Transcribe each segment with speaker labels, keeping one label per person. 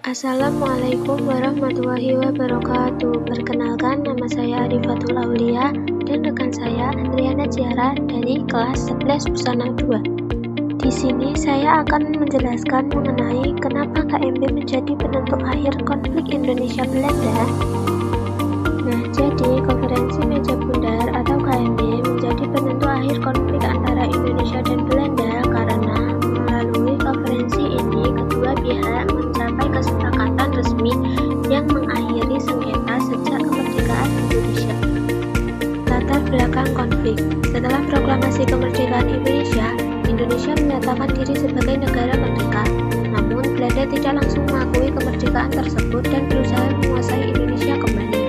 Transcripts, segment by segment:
Speaker 1: Assalamualaikum warahmatullahi wabarakatuh. Perkenalkan, nama saya Arifatul Aulia dan rekan saya Andriana Ciara dari kelas 11 Busana 2. Di sini saya akan menjelaskan mengenai kenapa KMB menjadi penentu akhir konflik Indonesia-Belanda. Nah, jadi konferensi meja bundar atau KMB menjadi penentu akhir konflik antara Indonesia dan Belanda karena melalui konferensi ini kedua pihak mencapai kesepakatan resmi yang mengakhiri sengketa sejak kemerdekaan Indonesia. Latar belakang konflik. Setelah proklamasi kemerdekaan Indonesia, Indonesia menyatakan diri sebagai negara merdeka. Namun, Belanda tidak langsung mengakui kemerdekaan tersebut dan berusaha menguasai Indonesia kembali.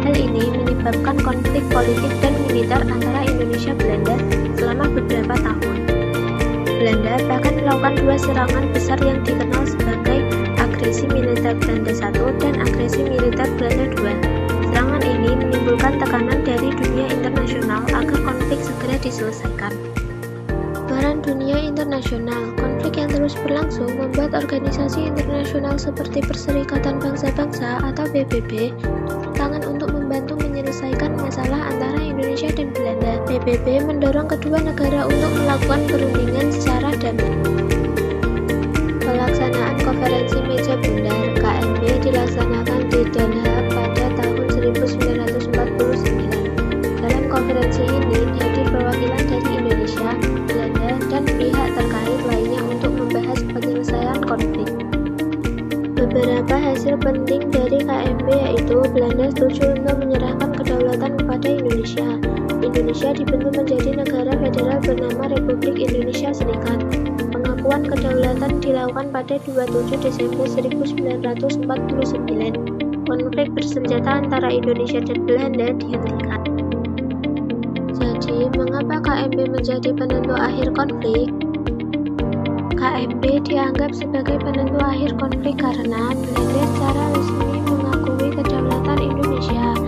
Speaker 1: Hal ini menyebabkan konflik politik dan militer antara Indonesia dan Belanda selama beberapa tahun. Belanda bahkan melakukan dua serangan besar yang dikenal sebagai agresi militer Belanda I dan agresi militer Belanda II. Serangan ini menimbulkan tekanan dari dunia internasional agar konflik segera diselesaikan. Peran dunia internasional. Konflik yang terus berlangsung membuat organisasi internasional seperti Perserikatan Bangsa-Bangsa atau PBB tangan untuk membantu menyelesaikan masalah antara Indonesia dan Belanda. PBB mendorong kedua negara untuk melakukan perundingan secara damai. Pelaksanaan konferensi meja bundar KMB dilaksanakan di Den Haag pada tahun 1949. Dalam konferensi ini dihadir perwakilan dari Indonesia, Belanda, dan pihak terkait lainnya untuk membahas penyelesaian konflik. Beberapa hasil penting dari KMB yaitu Belanda setuju untuk menyerahkan kedaulatan kepada Indonesia. Indonesia dibentuk menjadi negara federal bernama Republik Indonesia Serikat. Pengakuan kedaulatan dilakukan pada 27 Desember 1949. Konflik bersenjata antara Indonesia dan Belanda dihentikan. Jadi, mengapa KMB menjadi penentu akhir konflik? KMB dianggap sebagai penentu akhir konflik karena Belanda secara resmi mengakui kedaulatan Indonesia.